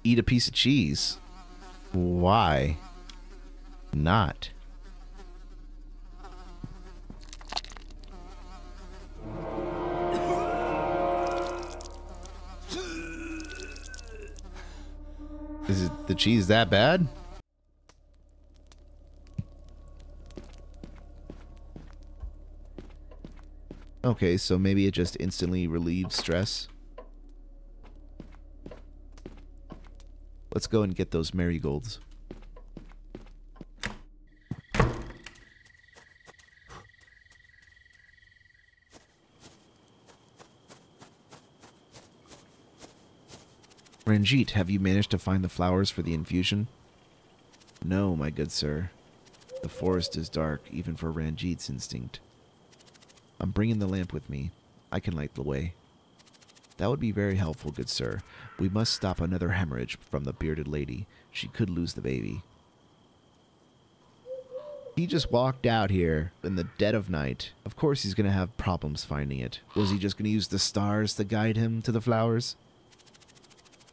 Eat a piece of cheese. Why not? Is the cheese that bad? Okay, so maybe it just instantly relieves stress. Let's go and get those marigolds. Ranjit, have you managed to find the flowers for the infusion? No, my good sir. The forest is dark, even for Ranjit's instinct. I'm bringing the lamp with me. I can light the way. That would be very helpful, good sir. We must stop another hemorrhage from the bearded lady. She could lose the baby. He just walked out here in the dead of night. Of course he's going to have problems finding it. Was he just going to use the stars to guide him to the flowers?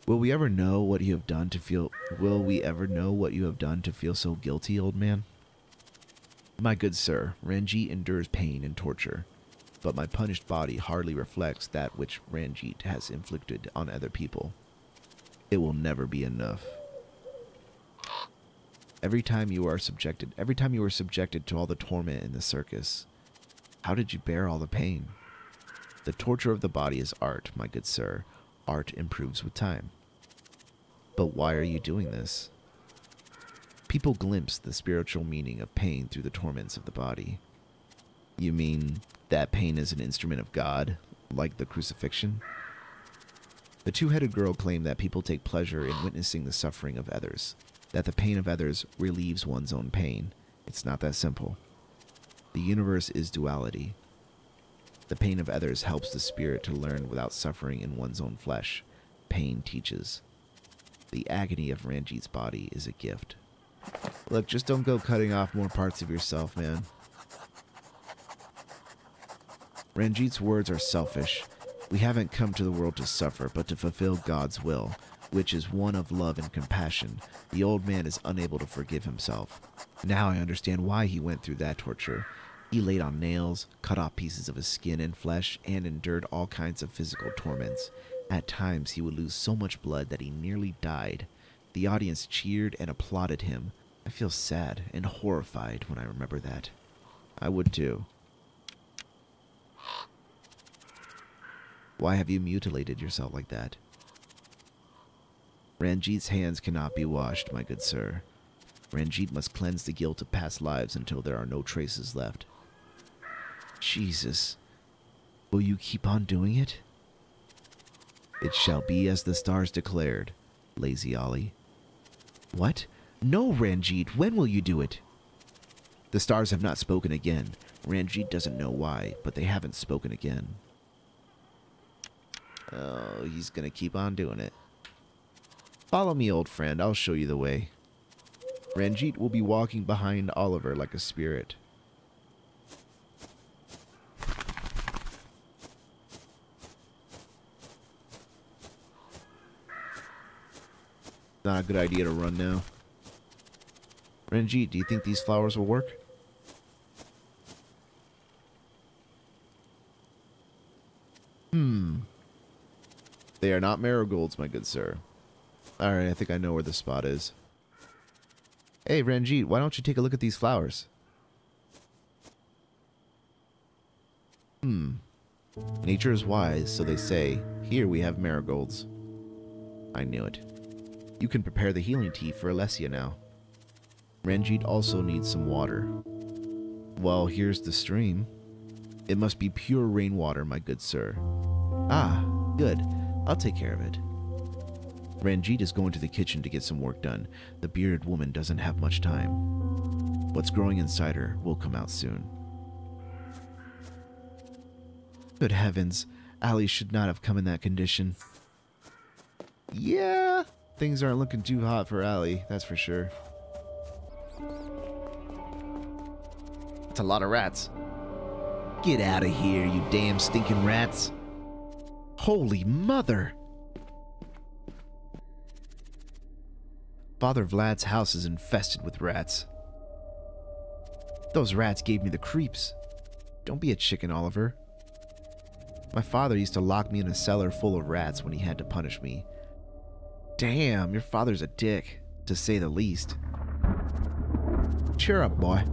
Will we ever know what you have done to feel... Will we ever know what you have done to feel so guilty, old man? My good sir, Ranjit endures pain and torture. But my punished body hardly reflects that which Ranjit has inflicted on other people. It will never be enough. Every time you were subjected to all the torment in the circus, how did you bear all the pain? The torture of the body is art, my good sir. Art improves with time. But why are you doing this? People glimpse the spiritual meaning of pain through the torments of the body. You mean that pain is an instrument of God, like the crucifixion? The two-headed girl claimed that people take pleasure in witnessing the suffering of others, that the pain of others relieves one's own pain. It's not that simple. The universe is duality. The pain of others helps the spirit to learn without suffering in one's own flesh. Pain teaches. The agony of Ranjit's body is a gift. Look, just don't go cutting off more parts of yourself, man. Ranjit's words are selfish. We haven't come to the world to suffer, but to fulfill God's will, which is one of love and compassion. The old man is unable to forgive himself. Now I understand why he went through that torture. He laid on nails, cut off pieces of his skin and flesh, and endured all kinds of physical torments. At times he would lose so much blood that he nearly died. The audience cheered and applauded him. I feel sad and horrified when I remember that. I would too. Why have you mutilated yourself like that? Ranjit's hands cannot be washed, my good sir. Ranjit must cleanse the guilt of past lives until there are no traces left. Jesus. Will you keep on doing it? It shall be as the stars declared, lazy Ollie. What? No, Ranjit, when will you do it? The stars have not spoken again. Ranjit doesn't know why, but they haven't spoken again. Oh, he's gonna keep on doing it. Follow me, old friend. I'll show you the way. Ranjit will be walking behind Oliver like a spirit. Not a good idea to run now. Ranjit, do you think these flowers will work? They are not marigolds, my good sir. Alright, I think I know where the spot is. Hey, Ranjit, why don't you take a look at these flowers? Nature is wise, so they say. Here we have marigolds. I knew it. You can prepare the healing tea for Alessia now. Ranjit also needs some water. Well, here's the stream. It must be pure rainwater, my good sir. Ah, good. I'll take care of it. Ranjit is going to the kitchen to get some work done. The bearded woman doesn't have much time. What's growing inside her will come out soon. Good heavens, Ali should not have come in that condition. Yeah, things aren't looking too hot for Ali, that's for sure. It's a lot of rats. Get out of here, you damn stinking rats. Holy mother! Father Vlad's house is infested with rats. Those rats gave me the creeps. Don't be a chicken, Oliver. My father used to lock me in a cellar full of rats when he had to punish me. Damn, your father's a dick, to say the least. Cheer up, boy.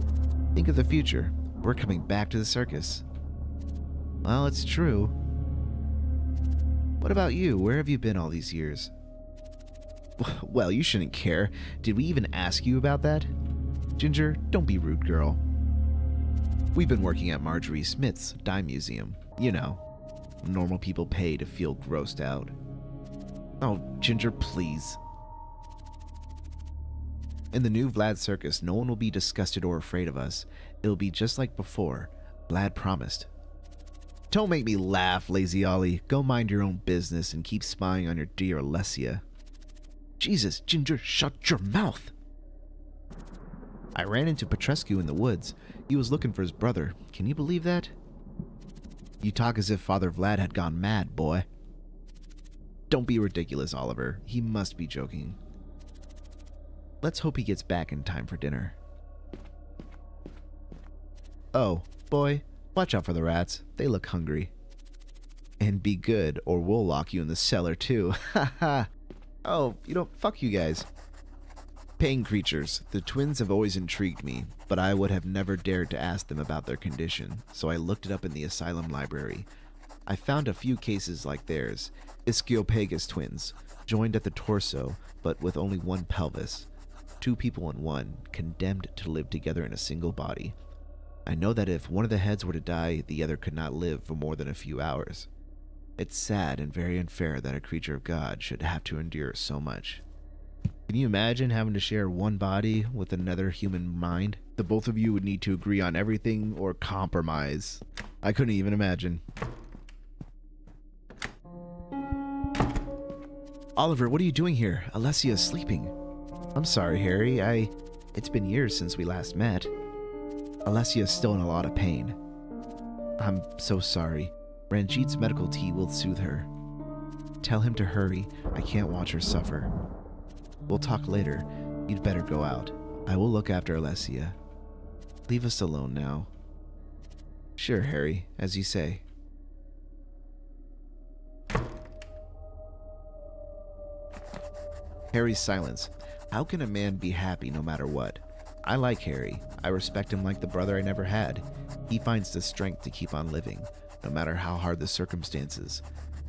Think of the future. We're coming back to the circus. Well, it's true. What about you? Where have you been all these years? Well, you shouldn't care. Did we even ask you about that? Ginger, don't be rude, girl. We've been working at Marjorie Smith's dime museum. You know, normal people pay to feel grossed out. Oh, Ginger, please. In the new Vlad Circus, no one will be disgusted or afraid of us. It'll be just like before. Vlad promised. Don't make me laugh, lazy Ollie. Go mind your own business and keep spying on your dear Alessia. Jesus, Ginger, shut your mouth! I ran into Petrescu in the woods. He was looking for his brother. Can you believe that? You talk as if Father Vlad had gone mad, boy. Don't be ridiculous, Oliver. He must be joking. Let's hope he gets back in time for dinner. Oh, boy, watch out for the rats. They look hungry. And be good, or we'll lock you in the cellar, too. Ha ha! Oh, fuck you guys. Pain creatures. The twins have always intrigued me, but I would have never dared to ask them about their condition, so I looked it up in the asylum library. I found a few cases like theirs. Ischiopagus twins, joined at the torso, but with only one pelvis. 2 people in one, condemned to live together in a single body. I know that if one of the heads were to die, the other could not live for more than a few hours. It's sad and very unfair that a creature of God should have to endure so much. Can you imagine having to share one body with another human mind? The both of you would need to agree on everything or compromise. I couldn't even imagine. Oliver, what are you doing here? Alessia is sleeping. I'm sorry, Harry. It's been years since we last met. Alessia is still in a lot of pain. I'm so sorry. Ranjit's medical tea will soothe her. Tell him to hurry. I can't watch her suffer. We'll talk later. You'd better go out. I will look after Alessia. Leave us alone now. Sure, Harry, as you say. Harry's silence. How can a man be happy no matter what? I like Harry. I respect him like the brother I never had. He finds the strength to keep on living, no matter how hard the circumstances.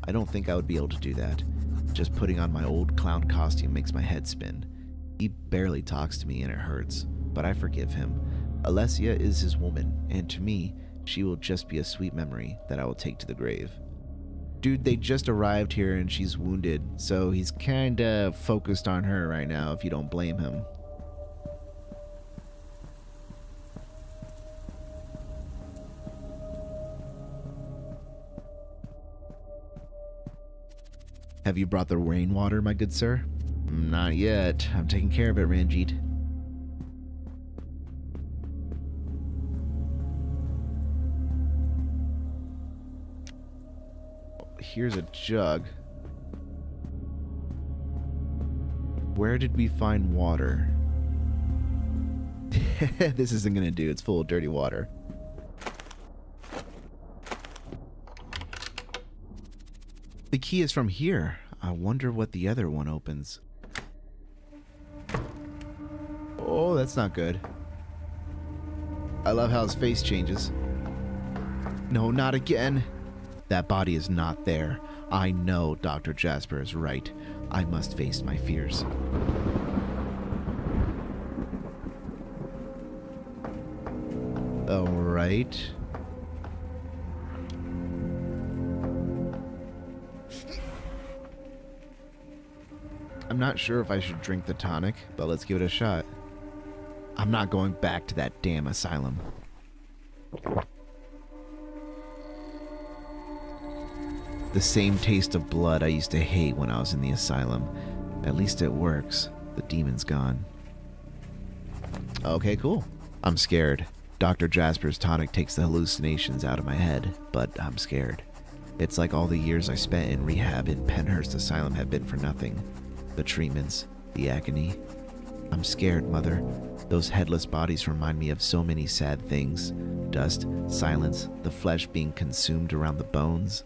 I don't think I would be able to do that. Just putting on my old clown costume makes my head spin. He barely talks to me and it hurts, but I forgive him. Alessia is his woman, and to me, she will just be a sweet memory that I will take to the grave. Dude, they just arrived here and she's wounded, so he's kinda focused on her right now if you don't blame him. Have you brought the rainwater, my good sir? Not yet. I'm taking care of it, Ranjit. Here's a jug. Where did we find water? This isn't gonna do. It's full of dirty water. The key is from here. I wonder what the other one opens. Oh, that's not good. I love how his face changes. No, not again. That body is not there. I know Dr. Jasper is right. I must face my fears. All right. I'm not sure if I should drink the tonic, but let's give it a shot. I'm not going back to that damn asylum. The same taste of blood I used to hate when I was in the asylum. At least it works. The demon's gone. Okay, cool. I'm scared. Dr. Jasper's tonic takes the hallucinations out of my head, but I'm scared. It's like all the years I spent in rehab in Penhurst Asylum have been for nothing. The treatments, the agony, I'm scared, Mother. Those headless bodies remind me of so many sad things. Dust, silence, the flesh being consumed around the bones.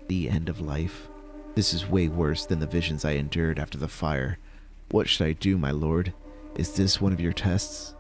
The end of life. This is way worse than the visions I endured after the fire. What should I do, my lord? Is this one of your tests?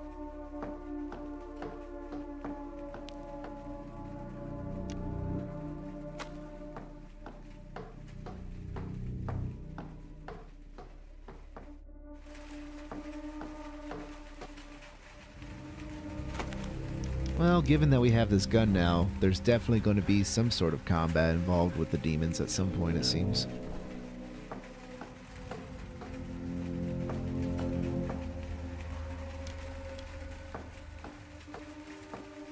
Well, given that we have this gun now, there's definitely going to be some sort of combat involved with the demons at some point, it seems.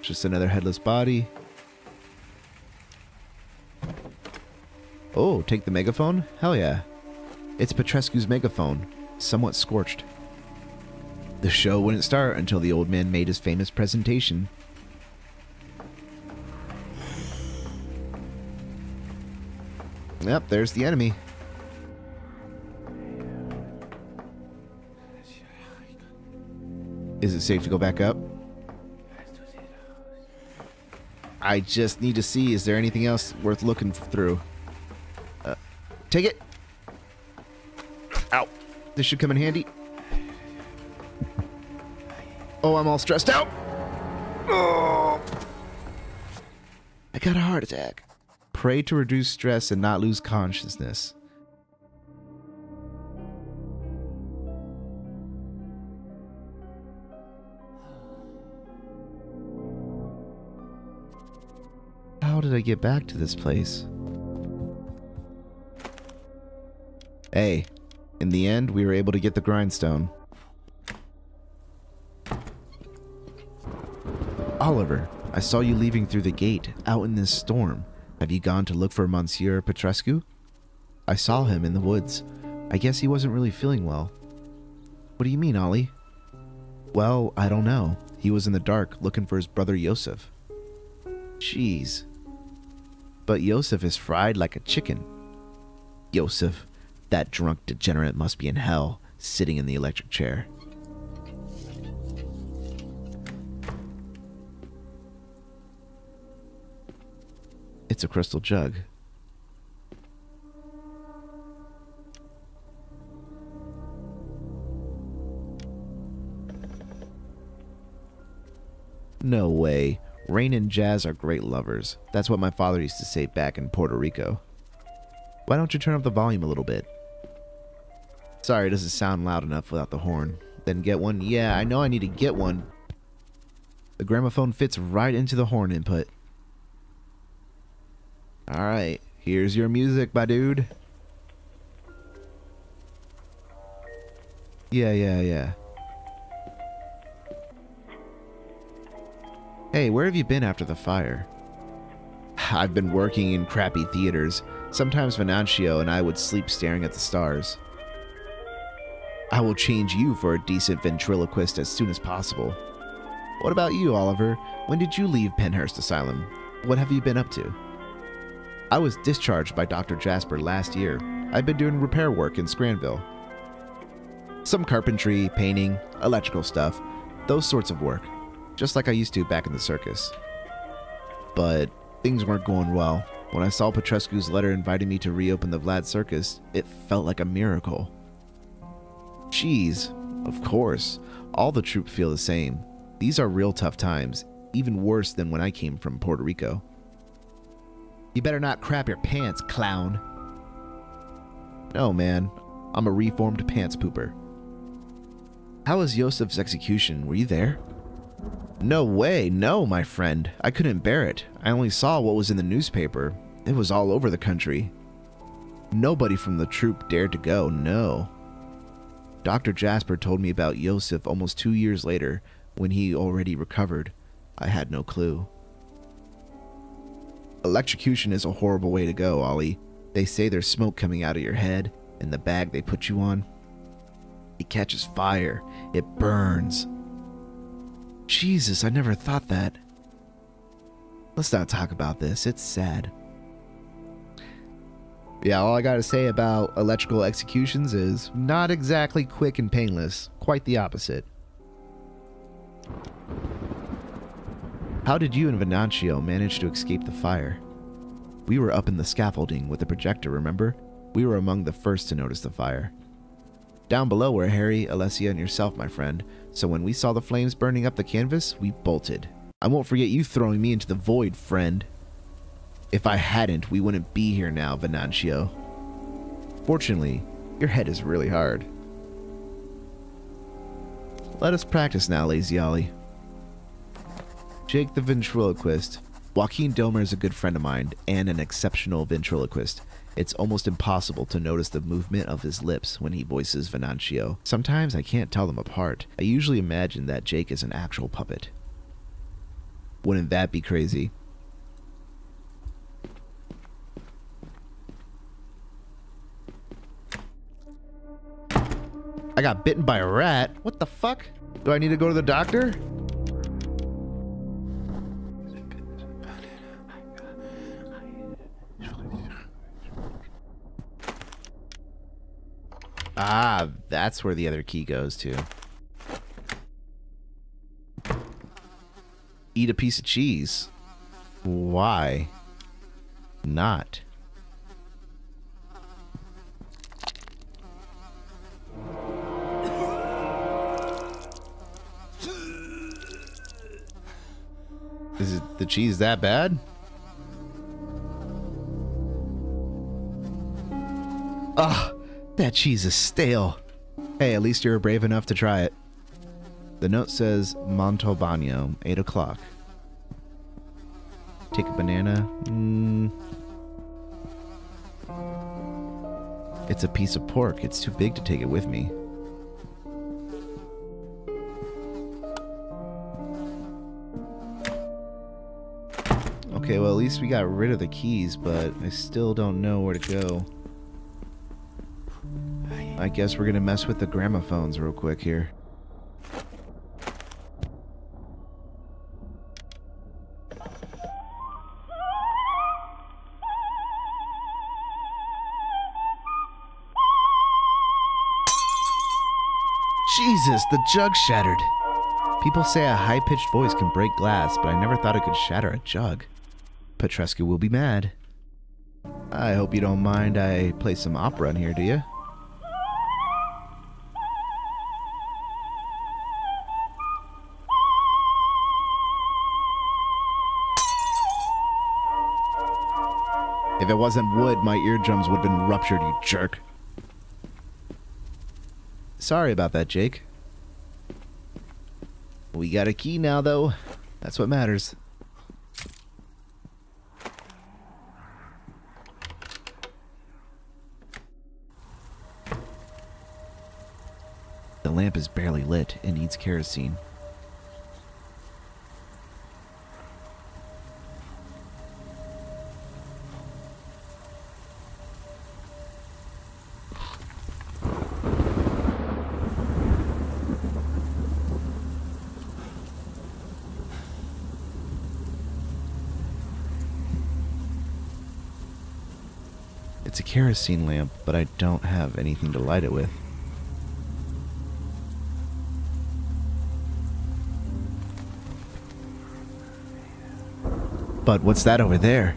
Just another headless body. Oh, take the megaphone? Hell yeah. It's Petrescu's megaphone, somewhat scorched. The show wouldn't start until the old man made his famous presentation. Yep, there's the enemy. Is it safe to go back up? I just need to see, is there anything else worth looking through? Take it! Ow! This should come in handy. Oh, I'm all stressed out! Oh! I got a heart attack. Pray to reduce stress and not lose consciousness. How did I get back to this place? Hey, in the end, we were able to get the grindstone. Oliver, I saw you leaving through the gate, out in this storm. Have you gone to look for Monsieur Petrescu? I saw him in the woods. I guess he wasn't really feeling well. What do you mean, Ollie? Well, I don't know. He was in the dark looking for his brother Yosef. Jeez. But Yosef is fried like a chicken. Yosef, that drunk degenerate must be in hell, sitting in the electric chair. It's a crystal jug. No way. Rain and Jazz are great lovers. That's what my father used to say back in Puerto Rico. Why don't you turn up the volume a little bit? Sorry, it doesn't sound loud enough without the horn. Then get one? Yeah, I know I need to get one. The gramophone fits right into the horn input. Alright, here's your music, my dude. Yeah. Hey, where have you been after the fire? I've been working in crappy theaters. Sometimes Venancio and I would sleep staring at the stars. I will change you for a decent ventriloquist as soon as possible. What about you, Oliver? When did you leave Penhurst Asylum? What have you been up to? I was discharged by Dr. Jasper last year. I've been doing repair work in Scranville. Some carpentry, painting, electrical stuff, those sorts of work. Just like I used to back in the circus. But things weren't going well. When I saw Petrescu's letter inviting me to reopen the Vlad Circus, it felt like a miracle. Jeez, of course. All the troupe feel the same. These are real tough times, even worse than when I came from Puerto Rico. You better not crap your pants, clown. No, man. I'm a reformed pants pooper. How was Yosef's execution? Were you there? No way. No, my friend. I couldn't bear it. I only saw what was in the newspaper. It was all over the country. Nobody from the troupe dared to go, no. Dr. Jasper told me about Yosef almost 2 years later, when he already recovered. I had no clue. Electrocution is a horrible way to go, Ollie. They say there's smoke coming out of your head, and the bag they put you on. It catches fire. It burns. Jesus, I never thought that. Let's not talk about this. It's sad. Yeah, all I gotta say about electrical executions is not exactly quick and painless. Quite the opposite. How did you and Venancio manage to escape the fire? We were up in the scaffolding with the projector, remember? We were among the first to notice the fire. Down below were Harry, Alessia, and yourself, my friend. So when we saw the flames burning up the canvas, we bolted. I won't forget you throwing me into the void, friend. If I hadn't, we wouldn't be here now, Venancio. Fortunately, your head is really hard. Let us practice now, Lazy Ollie. Jake the ventriloquist. Joaquin Domer is a good friend of mine and an exceptional ventriloquist. It's almost impossible to notice the movement of his lips when he voices Venancio. Sometimes I can't tell them apart. I usually imagine that Jake is an actual puppet. Wouldn't that be crazy? I got bitten by a rat? What the fuck? Do I need to go to the doctor? Ah, that's where the other key goes to. Eat a piece of cheese. Why not? Is the cheese that bad? Ugh, that cheese is stale. Hey, at least you're brave enough to try it. The note says Montalbano, 8 o'clock. Take a banana. It's a piece of pork. It's too big to take it with me. Okay, well, at least we got rid of the keys, but I still don't know where to go. I guess we're gonna mess with the gramophones real quick here. Jesus, the jug shattered. People say a high-pitched voice can break glass, but I never thought it could shatter a jug. Petrescu will be mad. I hope you don't mind I play some opera in here, do you? If it wasn't wood, my eardrums would have been ruptured, you jerk. Sorry about that, Jake. We got a key now, though. That's what matters. The lamp is barely lit and needs kerosene. It's a kerosene lamp, but I don't have anything to light it with. But what's that over there?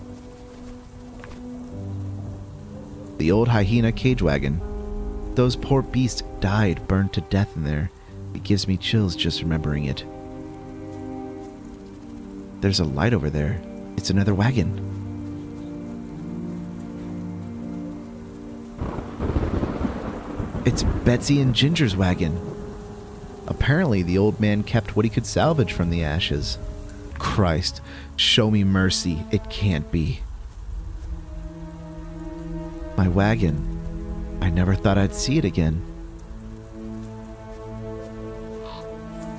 The old hyena cage wagon. Those poor beasts died, burned to death in there. It gives me chills just remembering it. There's a light over there. It's another wagon. It's Betsy and Ginger's wagon. Apparently, the old man kept what he could salvage from the ashes. Christ, show me mercy. It can't be. My wagon. I never thought I'd see it again.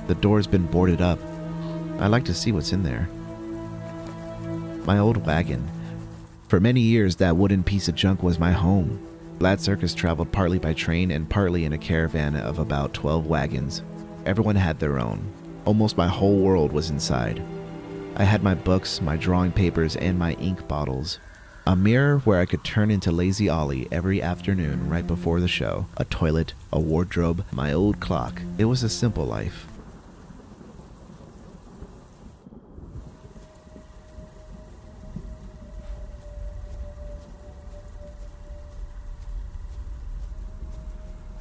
The door's been boarded up. I'd like to see what's in there. My old wagon. For many years, that wooden piece of junk was my home. Vlad Circus traveled partly by train and partly in a caravan of about 12 wagons. Everyone had their own. Almost my whole world was inside. I had my books, my drawing papers, and my ink bottles. A mirror where I could turn into Lazy Ollie every afternoon right before the show. A toilet, a wardrobe, my old clock. It was a simple life.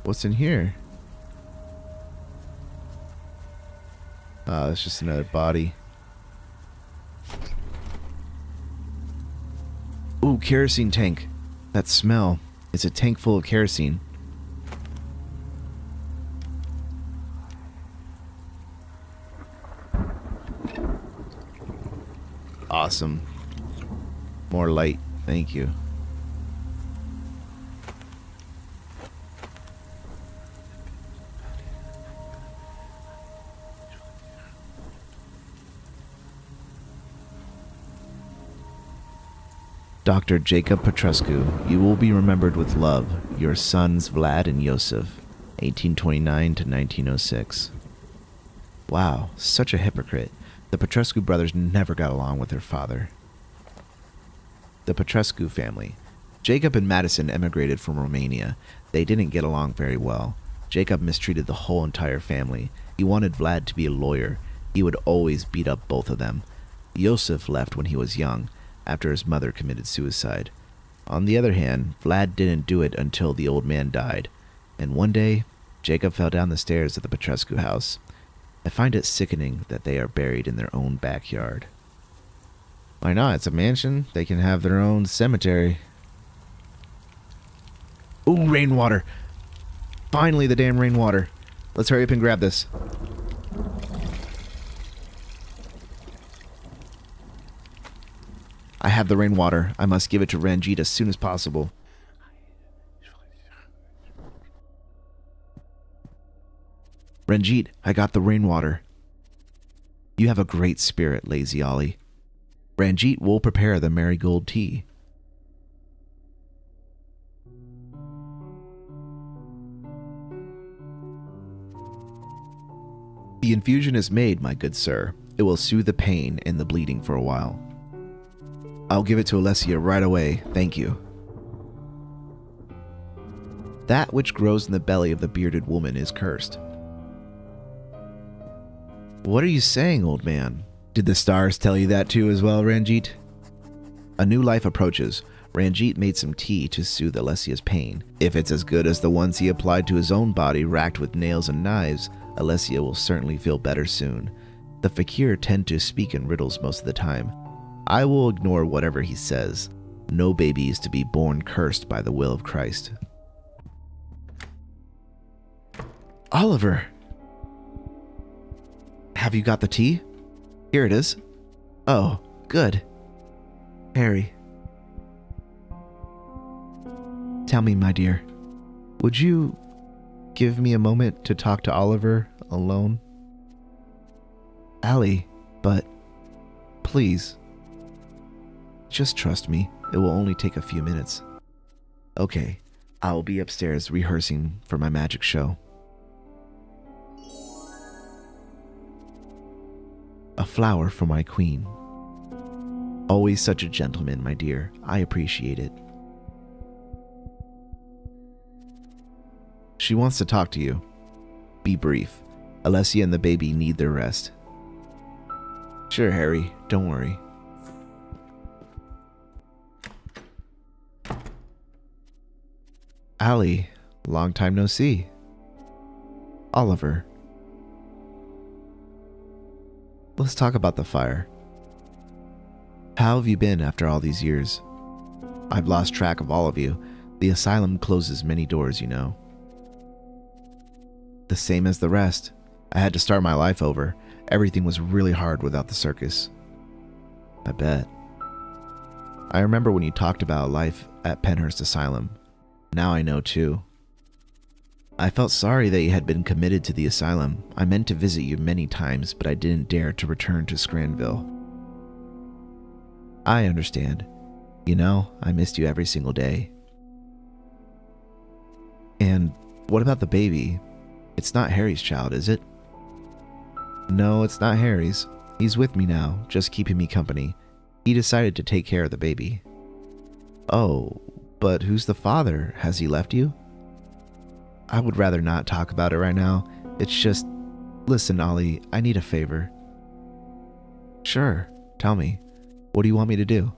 What's in here? Oh, it's just another body. Ooh, kerosene tank. That smell. It's a tank full of kerosene. Awesome. More light. Thank you. Dr. Jacob Petrescu, you will be remembered with love. Your sons Vlad and Yosef, 1829 to 1906. Wow, such a hypocrite. The Petrescu brothers never got along with their father. The Petrescu family. Jacob and Madison emigrated from Romania. They didn't get along very well. Jacob mistreated the whole entire family. He wanted Vlad to be a lawyer. He would always beat up both of them. Yosef left when he was young, after his mother committed suicide. On the other hand, Vlad didn't do it until the old man died, and one day, Jacob fell down the stairs of the Petrescu house. I find it sickening that they are buried in their own backyard. Why not? It's a mansion. They can have their own cemetery. Ooh, rainwater! Finally, the damn rainwater. Let's hurry up and grab this. I have the rainwater. I must give it to Ranjit as soon as possible. Ranjit, I got the rainwater. You have a great spirit, Lazy Ollie. Ranjit will prepare the marigold tea. The infusion is made, my good sir. It will soothe the pain and the bleeding for a while. I'll give it to Alessia right away, thank you. That which grows in the belly of the bearded woman is cursed. What are you saying, old man? Did the stars tell you that too as well, Ranjit? A new life approaches. Ranjit made some tea to soothe Alessia's pain. If it's as good as the ones he applied to his own body racked with nails and knives, Alessia will certainly feel better soon. The fakir tend to speak in riddles most of the time. I will ignore whatever he says. No baby is to be born cursed by the will of Christ. Oliver! Have you got the tea? Here it is. Oh, good. Harry. Tell me, my dear, would you give me a moment to talk to Oliver alone? Allie, but please. Just trust me, it will only take a few minutes. Okay, I'll be upstairs rehearsing for my magic show. A flower for my queen. Always such a gentleman, my dear. I appreciate it. She wants to talk to you. Be brief. Alessia and the baby need their rest. Sure, Harry. Don't worry. Allie, long time no see. Oliver. Let's talk about the fire. How have you been after all these years? I've lost track of all of you. The asylum closes many doors, you know. The same as the rest. I had to start my life over. Everything was really hard without the circus. I bet. I remember when you talked about life at Penhurst Asylum. Now I know too. I felt sorry that you had been committed to the asylum. I meant to visit you many times, but I didn't dare to return to Scranville. I understand. You know, I missed you every single day. And what about the baby? It's not Harry's child, is it? No, it's not Harry's. He's with me now, just keeping me company. He decided to take care of the baby. Oh, but who's the father? Has he left you? I would rather not talk about it right now. It's just... Listen, Ollie, I need a favor. Sure, tell me. What do you want me to do?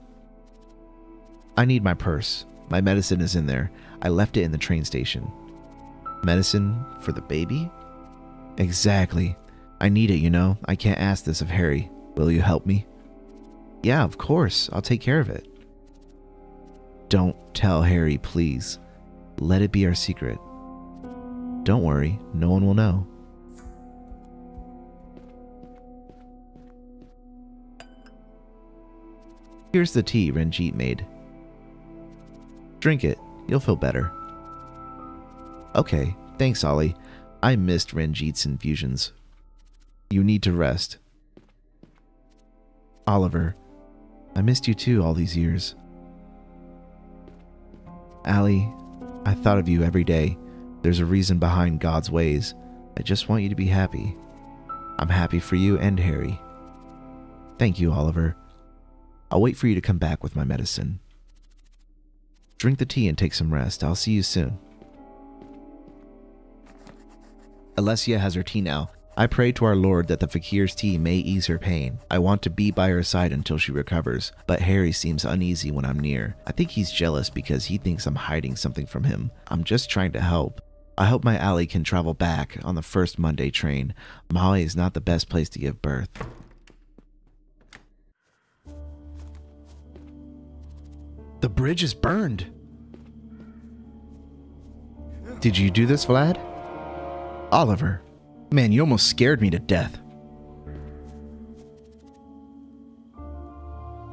I need my purse. My medicine is in there. I left it in the train station. Medicine for the baby? Exactly. I need it, you know. I can't ask this of Harry. Will you help me? Yeah, of course. I'll take care of it. Don't tell Harry, please. Let it be our secret. Don't worry, no one will know. Here's the tea Ranjit made. Drink it, you'll feel better. Okay, thanks, Ollie. I missed Ranjit's infusions. You need to rest. Oliver, I missed you too all these years. Allie, I thought of you every day. There's a reason behind God's ways. I just want you to be happy. I'm happy for you and Harry. Thank you, Oliver. I'll wait for you to come back with my medicine. Drink the tea and take some rest. I'll see you soon. Alessia has her tea now. I pray to our Lord that the fakir's tea may ease her pain. I want to be by her side until she recovers, but Harry seems uneasy when I'm near. I think he's jealous because he thinks I'm hiding something from him. I'm just trying to help. I hope my Allie can travel back on the first Monday train. Maui is not the best place to give birth. The bridge is burned. Did you do this, Vlad? Oliver. Man, you almost scared me to death.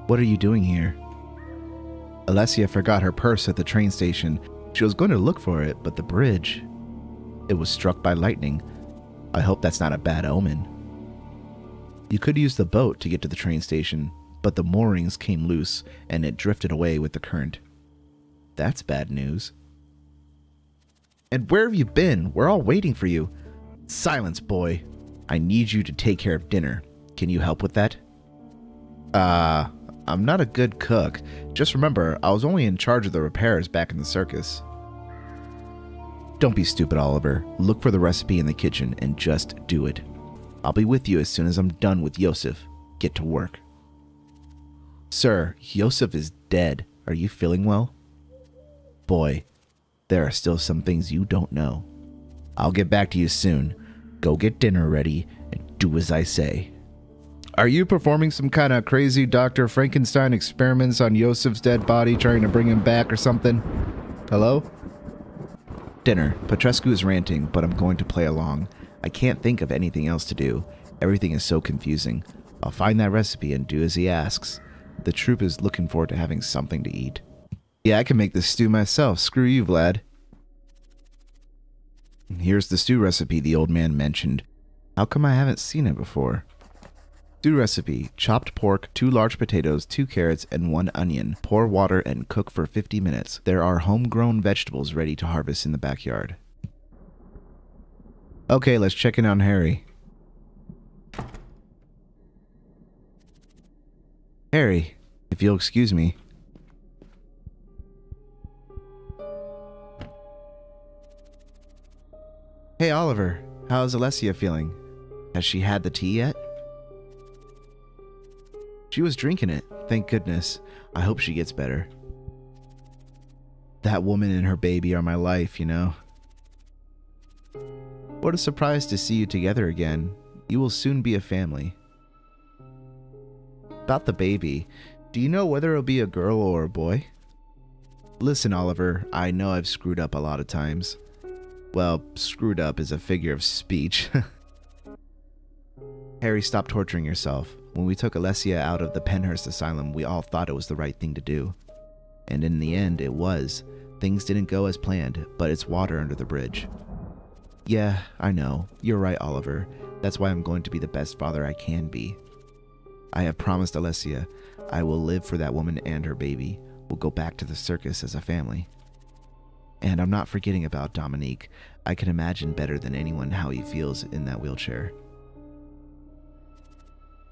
What are you doing here? Alessia forgot her purse at the train station. She was going to look for it, but the bridge... It was struck by lightning. I hope that's not a bad omen. You could use the boat to get to the train station, but the moorings came loose and it drifted away with the current. That's bad news. And where have you been? We're all waiting for you. Silence, boy. I need you to take care of dinner. Can you help with that? I'm not a good cook. Just remember, I was only in charge of the repairs back in the circus. Don't be stupid, Oliver. Look for the recipe in the kitchen and just do it. I'll be with you as soon as I'm done with Yosef. Get to work. Sir, Yosef is dead. Are you feeling well? Boy, there are still some things you don't know. I'll get back to you soon. Go get dinner ready and do as I say. Are you performing some kind of crazy Dr. Frankenstein experiments on Yosef's dead body, trying to bring him back or something? Hello? Dinner. Petrescu is ranting, but I'm going to play along. I can't think of anything else to do. Everything is so confusing. I'll find that recipe and do as he asks. The troupe is looking forward to having something to eat. Yeah, I can make this stew myself. Screw you, Vlad. Here's the stew recipe the old man mentioned. How come I haven't seen it before? Stew recipe: chopped pork, 2 large potatoes, 2 carrots, and 1 onion. Pour water and cook for 50 minutes. There are homegrown vegetables ready to harvest in the backyard. Okay, let's check in on Harry. Harry, if you'll excuse me. Hey, Oliver. How's Alessia feeling? Has she had the tea yet? She was drinking it, thank goodness. I hope she gets better. That woman and her baby are my life, you know. What a surprise to see you together again. You will soon be a family. About the baby, do you know whether it'll be a girl or a boy? Listen, Oliver, I know I've screwed up a lot of times. Well, screwed up is a figure of speech. Harry, stop torturing yourself. When we took Alessia out of the Penhurst Asylum, we all thought it was the right thing to do. And in the end, it was. Things didn't go as planned, but it's water under the bridge. Yeah, I know. You're right, Oliver. That's why I'm going to be the best father I can be. I have promised Alessia I will live for that woman and her baby. We'll go back to the circus as a family. And I'm not forgetting about Dominique. I can imagine better than anyone how he feels in that wheelchair.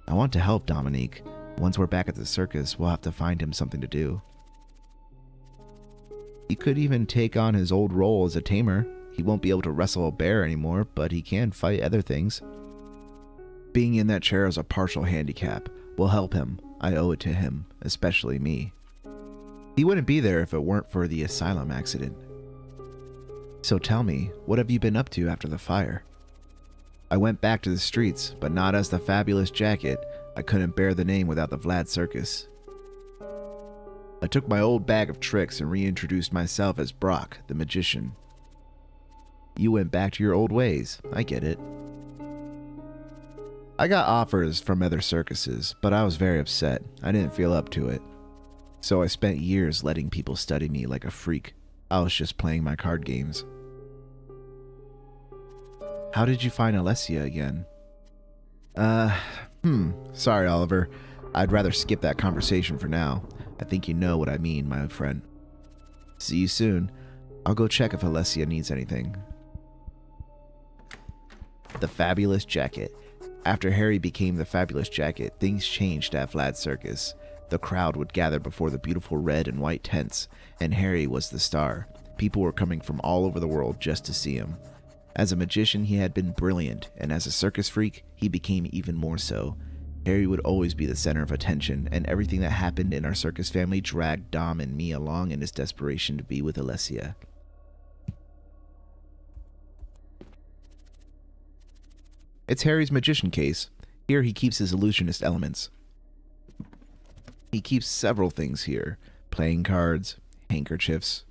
I want to help Dominique. Once we're back at the circus, we'll have to find him something to do. He could even take on his old role as a tamer. He won't be able to wrestle a bear anymore, but he can fight other things. Being in that chair as a partial handicap will help him. I owe it to him, especially me. He wouldn't be there if it weren't for the asylum accident. So tell me, what have you been up to after the fire? I went back to the streets, but not as the fabulous jacket. I couldn't bear the name without the Vlad Circus. I took my old bag of tricks and reintroduced myself as Brock, the magician. You went back to your old ways. I get it. I got offers from other circuses, but I was very upset. I didn't feel up to it. So I spent years letting people study me like a freak. I was just playing my card games. How did you find Alessia again? Sorry, Oliver. I'd rather skip that conversation for now. I think you know what I mean, my friend. See you soon. I'll go check if Alessia needs anything. The Fabulous Jacket. After Harry became the Fabulous Jacket, things changed at Vlad Circus. The crowd would gather before the beautiful red and white tents, and Harry was the star. People were coming from all over the world just to see him. As a magician, he had been brilliant, and as a circus freak, he became even more so. Harry would always be the center of attention, and everything that happened in our circus family dragged Dom and me along in his desperation to be with Alessia. It's Harry's magician case. Here he keeps his illusionist elements. He keeps several things here. Playing cards, handkerchiefs,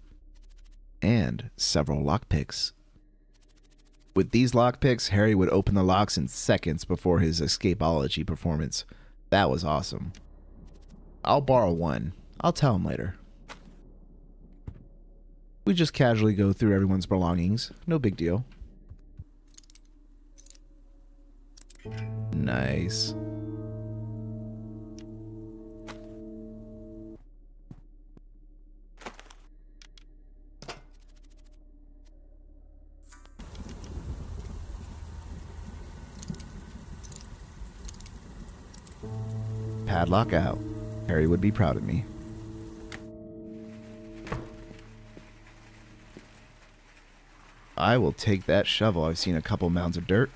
and several lockpicks. With these lockpicks, Harry would open the locks in seconds before his escapology performance. That was awesome. I'll borrow one. I'll tell him later. We just casually go through everyone's belongings. No big deal. Nice. Padlock out. Harry would be proud of me. I will take that shovel. I've seen a couple mounds of dirt.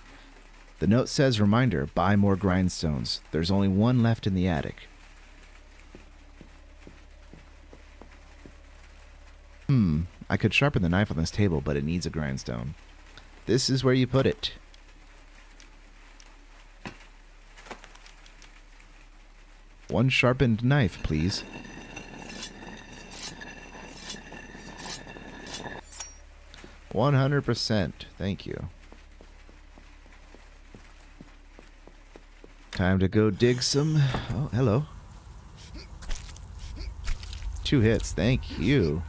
The note says, reminder, buy more grindstones. There's only one left in the attic. I could sharpen the knife on this table, but it needs a grindstone. This is where you put it. One sharpened knife, please. $100%. Thank you. Time to go dig some... Oh, hello. 2 hits. Thank you.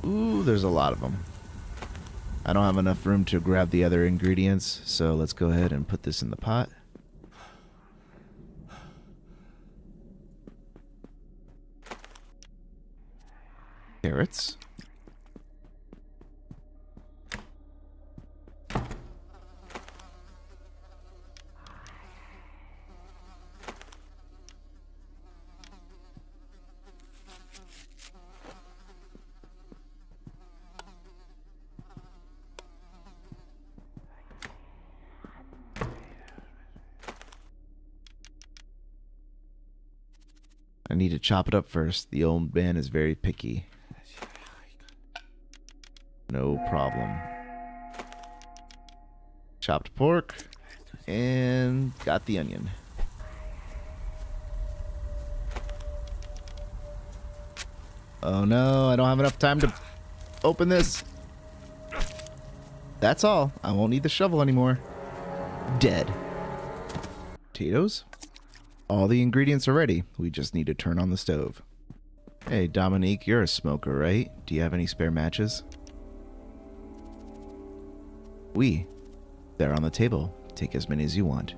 Ooh, there's a lot of them. I don't have enough room to grab the other ingredients, so let's go ahead and put this in the pot. Carrots. I need to chop it up first. The old man is very picky. No problem. Chopped pork. And got the onion. Oh no, I don't have enough time to open this. That's all. I won't need the shovel anymore. Dead. Potatoes. All the ingredients are ready. We just need to turn on the stove. Hey, Dominique, you're a smoker, right? Do you have any spare matches? Oui. They're on the table. Take as many as you want.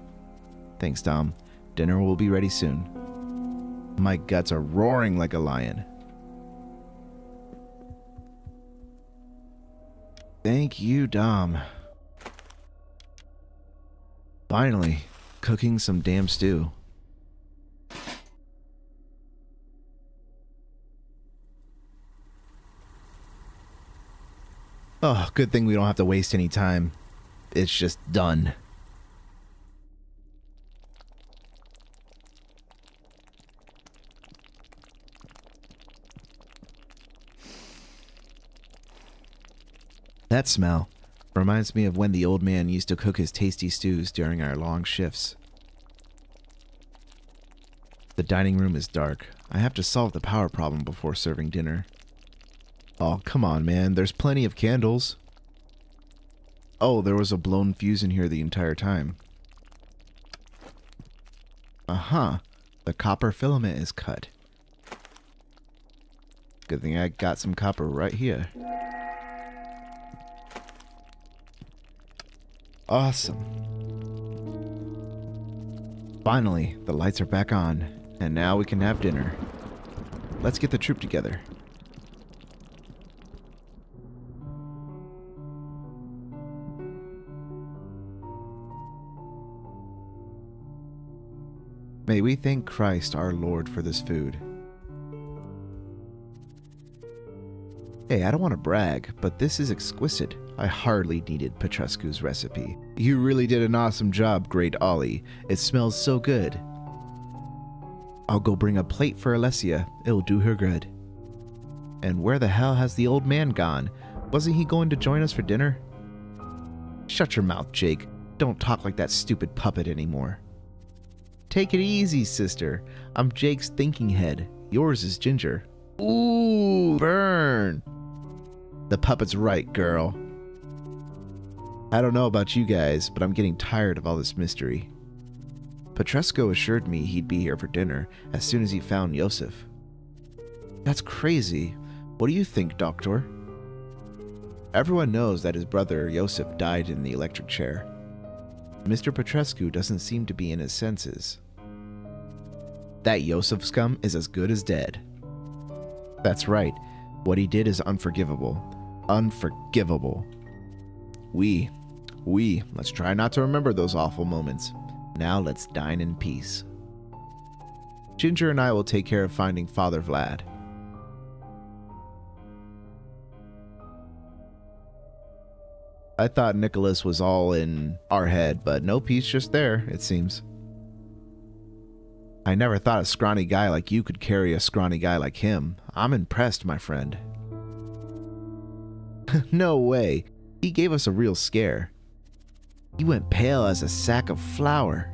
Thanks, Dom. Dinner will be ready soon. My guts are roaring like a lion. Thank you, Dom. Finally, cooking some damn stew. Oh, good thing we don't have to waste any time. It's just done. That smell reminds me of when the old man used to cook his tasty stews during our long shifts. The dining room is dark. I have to solve the power problem before serving dinner. Oh, come on, man. There's plenty of candles. Oh, there was a blown fuse in here the entire time. Uh-huh. The copper filament is cut. Good thing I got some copper right here. Awesome. Finally, the lights are back on, and now we can have dinner. Let's get the troop together. May we thank Christ our Lord for this food. Hey, I don't want to brag, but this is exquisite. I hardly needed Petrescu's recipe. You really did an awesome job, Great Ollie. It smells so good. I'll go bring a plate for Alessia. It'll do her good. And where the hell has the old man gone? Wasn't he going to join us for dinner? Shut your mouth, Jake. Don't talk like that stupid puppet anymore. Take it easy, sister. I'm Jake's thinking head. Yours is Ginger. Ooh, burn. The puppet's right, girl. I don't know about you guys, but I'm getting tired of all this mystery. Petrescu assured me he'd be here for dinner as soon as he found Yosef. That's crazy. What do you think, Doctor? Everyone knows that his brother Yosef died in the electric chair. Mr. Petrescu doesn't seem to be in his senses. That Yosef scum is as good as dead. That's right. What he did is unforgivable. Unforgivable. Let's try not to remember those awful moments. Now let's dine in peace. Ginger and I will take care of finding Father Vlad. I thought Nicholas was all in our head, but nope, he's just there, it seems. I never thought a scrawny guy like you could carry a scrawny guy like him. I'm impressed, my friend. No way. He gave us a real scare. He went pale as a sack of flour.